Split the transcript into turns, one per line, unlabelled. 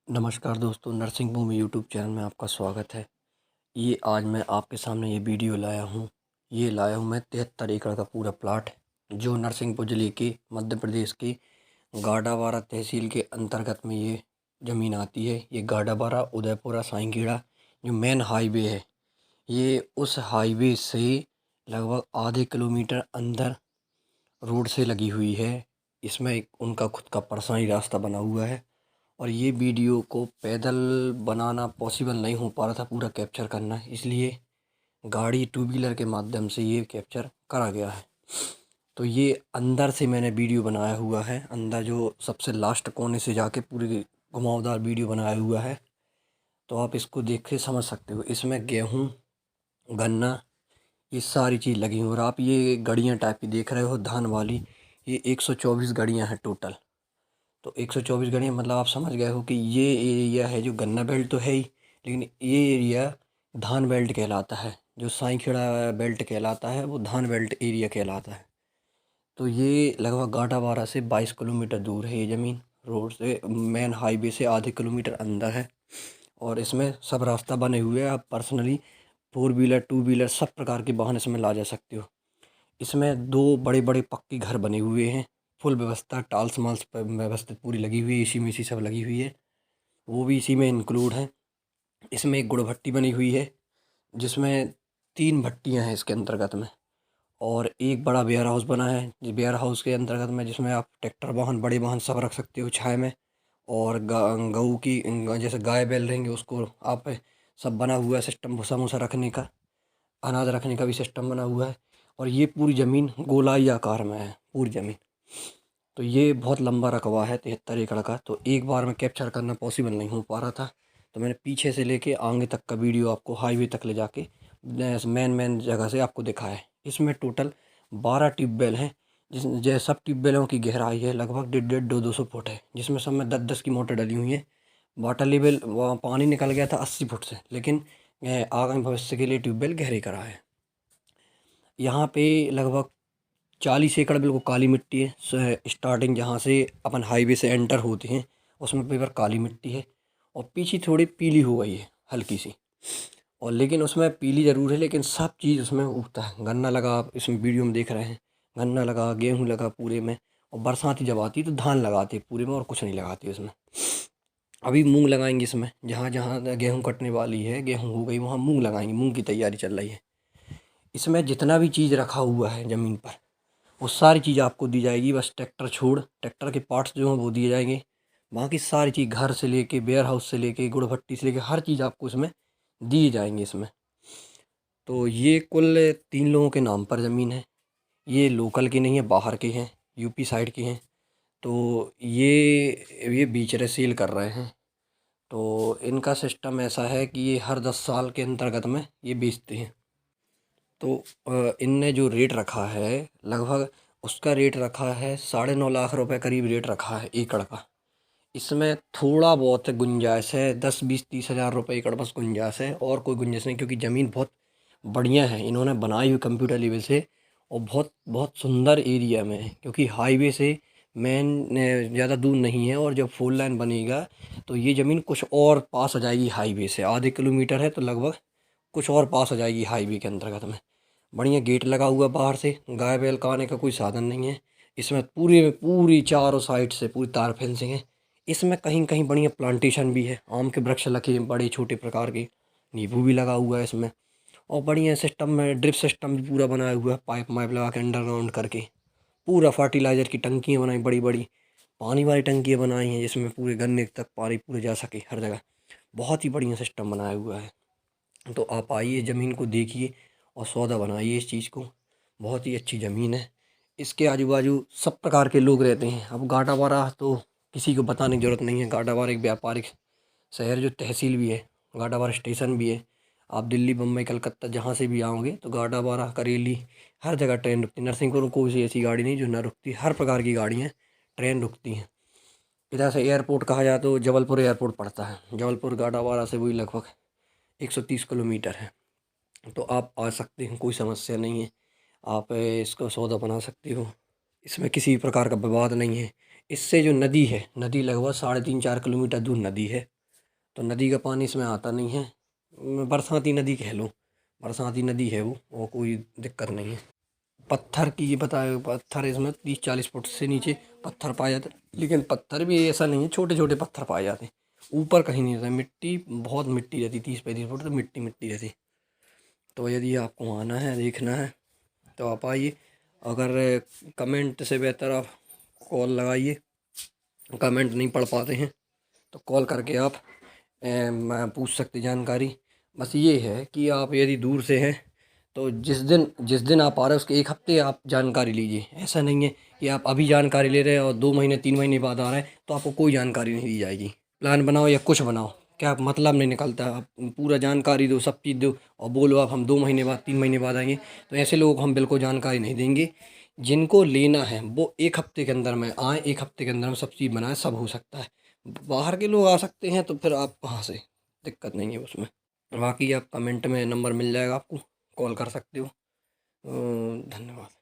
नमस्कार दोस्तों, नर्सिंग भूमि YouTube channel में आपका स्वागत है। ये आज मैं आपके सामने ये वीडियो लाया हूँ। ये लाया हूँ मैं 73 एकड़ का पूरा प्लाट, जो नरसिंहपुर ज़िले के मध्य प्रदेश की गाडावारा तहसील के अंतर्गत में ये ज़मीन आती है। ये गाडावारा उदयपुरा साईंखेड़ा जो मेन हाईवे है, ये उस हाईवे से लगभग आधे किलोमीटर अंदर रोड से लगी हुई है। इसमें एक उनका खुद का पर्सनली रास्ता बना हुआ है और ये वीडियो को पैदल बनाना पॉसिबल नहीं हो पा रहा था पूरा कैप्चर करना, इसलिए गाड़ी टू व्हीलर के माध्यम से ये कैप्चर करा गया है। तो ये अंदर से मैंने वीडियो बनाया हुआ है, अंदर जो सबसे लास्ट कोने से जाके पूरी घुमावदार वीडियो बनाया हुआ है। तो आप इसको देख के समझ सकते हो। इसमें गेहूँ, गन्ना, ये सारी चीज़ लगी हुई। और आप ये गड़ियाँ टाइप की देख रहे हो धान वाली, ये 124 गड़ियाँ हैं टोटल। तो 124 गड़ियाँ मतलब आप समझ गए हो कि ये एरिया है जो गन्ना बेल्ट तो है ही, लेकिन ये एरिया धान बेल्ट कहलाता है। जो साईंखेड़ा बेल्ट कहलाता है वो धान बेल्ट एरिया कहलाता है। तो ये लगभग गाडावारा से 22 किलोमीटर दूर है ये ज़मीन। रोड से मेन हाईवे से आधे किलोमीटर अंदर है और इसमें सब रास्ता बने हुए हैं। आप personally four wheeler two wheeler सब प्रकार के वाहन इसमें ला जा सकते हो। इसमें दो बड़े बड़े पक्के घर बने हुए हैं, फुल व्यवस्था, टाल्स माल्स पर व्यवस्थित पूरी लगी हुई है, इसी में इसी सब लगी हुई है, वो भी इसी में इंक्लूड है। इसमें एक गुड़ भट्टी बनी हुई है जिसमें 3 भट्टियां हैं इसके अंतर्गत में, और एक बड़ा वेयर हाउस बना है जो वेयर हाउस के अंतर्गत में, जिसमें आप ट्रैक्टर वाहन बड़े वाहन सब रख सकते हो छाया में। और गऊ की जैसे गाय बैल रहेंगे उसको आप सब बना हुआ है सिस्टम, भूसा मूसा रखने का, अनाज रखने का भी सिस्टम बना हुआ है। और ये पूरी ज़मीन गोलाई आकार में है पूरी ज़मीन। तो ये बहुत लंबा रकबा है 73 एकड़ का, तो एक बार में कैप्चर करना पॉसिबल नहीं हो पा रहा था। तो मैंने पीछे से लेके आगे तक का वीडियो आपको हाईवे तक ले जाके मेन मेन जगह से आपको दिखाया है। इसमें टोटल 12 ट्यूबवेल हैं, जिस सब ट्यूबवेलों की गहराई है लगभग 150-200 फुट है, जिसमें सब में 10-10 की मोटर डली हुई है। वाटर लेवल वहाँ पानी निकल गया था 80 फुट से, लेकिन आगामी भविष्य के लिए ट्यूबवेल गहरे करा है। यहाँ पे लगभग 40 एकड़ बिल्कुल काली मिट्टी है। स्टार्टिंग जहाँ से अपन हाईवे से एंटर होते हैं उसमें पेपर काली मिट्टी है, और पीछे थोड़ी पीली हो गई है हल्की सी, और लेकिन उसमें पीली ज़रूर है, लेकिन सब चीज़ उसमें उगता है। गन्ना लगा, आप इसमें वीडियो में देख रहे हैं, गन्ना लगा, गेहूँ लगा पूरे में। और बरसाती जब आती है तो धान लगाते पूरे में, और कुछ नहीं लगाते इसमें। अभी मूंग लगाएंगे इसमें, जहाँ जहाँ गेहूँ कटने वाली है, गेहूँ हो गई, वहाँ मूंग लगाएंगे, मूंग की तैयारी चल रही है। इसमें जितना भी चीज़ रखा हुआ है ज़मीन पर वो सारी चीज़ आपको दी जाएगी, बस ट्रैक्टर छोड़, ट्रैक्टर के पार्ट्स जो हैं वो दिए जाएंगे। बाकी सारी चीज़ घर से लेके वेयर हाउस से लेके गुड़ भट्टी से लेके हर चीज़ आपको इसमें दिए जाएंगे इसमें। तो ये कुल 3 लोगों के नाम पर ज़मीन है। ये लोकल की नहीं है, बाहर के हैं, यूपी साइड के हैं। तो ये बेच रहे, सेल कर रहे हैं। तो इनका सिस्टम ऐसा है कि ये हर 10 साल के अंतर्गत में ये बेचते हैं। तो इनने जो रेट रखा है लगभग, उसका रेट रखा है 9.5 लाख रुपए करीब रेट रखा है एकड़ का। इसमें थोड़ा बहुत गुंजाइश है, 10-20-30 हज़ार रुपये एकड़ बस गुंजाइश है, और कोई गुंजाइश नहीं, क्योंकि ज़मीन बहुत बढ़िया है, इन्होंने बनाई हुई कंप्यूटर लेवल से, और बहुत बहुत सुंदर एरिया में है, क्योंकि हाईवे से मेन ज़्यादा दूर नहीं है। और जब फोर लाइन बनेगा तो ये ज़मीन कुछ और पास आ जाएगी हाईवे से, आधे किलोमीटर है तो लगभग कुछ और पास आ जाएगी हाईवे के अंतर्गत में। बढ़िया गेट लगा हुआ बाहर से, गाय बैल का आने का कोई साधन नहीं है। इसमें पूरी चारों साइड से पूरी तार फेंसिंग है। इसमें कहीं कहीं बढ़िया प्लांटेशन भी है, आम के वृक्ष लगे हैं बड़े छोटे प्रकार के, नींबू भी लगा हुआ है इसमें। और बढ़िया सिस्टम में ड्रिप सिस्टम भी पूरा बनाया हुआ है, पाइप माइप लगा के अंडरग्राउंड करके। पूरा फर्टिलाइज़र की टंकियाँ बनाई बड़ी बड़ी, पानी वाली टंकियाँ बनाई हैं जिसमें पूरे गन्ने तक पानी पूरे जा सके हर जगह। बहुत ही बढ़िया सिस्टम बनाया हुआ है। तो आप आइए, ज़मीन को देखिए और सौदा बनाइए इस चीज़ को। बहुत ही अच्छी ज़मीन है। इसके आजू बाजू सब प्रकार के लोग रहते हैं। अब गाडावारा तो किसी को बताने की ज़रूरत नहीं है। गाडावारा एक व्यापारिक शहर, जो तहसील भी है, गाडावारा स्टेशन भी है। आप दिल्ली, बम्बई, कलकत्ता जहाँ से भी आओगे तो गाडावारा, करेली, हर जगह ट्रेन रुकती है। नरसिंहपुर में कोई सी ऐसी गाड़ी नहीं जो ना रुकती, हर प्रकार की गाड़ियाँ ट्रेन रुकती हैं। इधर से एयरपोर्ट कहा जाए तो जबलपुर एयरपोर्ट पड़ता है। जबलपुर गाडावारा से वही लगभग 130 किलोमीटर है। तो आप आ सकते हैं, कोई समस्या नहीं है। आप इसको सौदा बना सकते हो, इसमें किसी प्रकार का विवाद नहीं है। इससे जो नदी है, नदी लगभग 3.5-4 किलोमीटर दूर नदी है। तो नदी का पानी इसमें आता नहीं है। बरसाती नदी कह लो, बरसाती नदी है वो, और कोई दिक्कत नहीं है। पत्थर की बताए, पत्थर इसमें 30-40 फुट से नीचे पत्थर पाए जाते हैं, लेकिन पत्थर भी ऐसा नहीं है, छोटे छोटे पत्थर पाए जाते हैं, ऊपर कहीं नहीं रहता। मिट्टी बहुत मिट्टी रहती, 30-35 फुट तो मिट्टी मिट्टी रहती। तो यदि आपको आना है, देखना है, तो आप आइए। अगर कमेंट से बेहतर आप कॉल लगाइए, कमेंट नहीं पढ़ पाते हैं तो कॉल करके आप मैं पूछ सकते जानकारी। बस ये है कि आप यदि दूर से हैं तो जिस दिन आप आ रहे हैं उसके 1 हफ्ते आप जानकारी लीजिए। ऐसा नहीं है कि आप अभी जानकारी ले रहे हैं और 2 महीने 3 महीने बाद आ रहे हैं तो आपको कोई जानकारी नहीं दी जाएगी। प्लान बनाओ या कुछ बनाओ, क्या मतलब नहीं निकलता। आप पूरा जानकारी दो, सब चीज़ दो, और बोलो आप हम 2 महीने बाद 3 महीने बाद आएंगे, तो ऐसे लोगों को हम बिल्कुल जानकारी नहीं देंगे। जिनको लेना है वो 1 हफ्ते के अंदर में आए, 1 हफ्ते के अंदर में सब चीज़ बनाए, सब हो सकता है। बाहर के लोग आ सकते हैं तो फिर आप कहाँ से, दिक्कत नहीं है उसमें। बाकी आप कमेंट में नंबर मिल जाएगा आपको, कॉल कर सकते हो। धन्यवाद।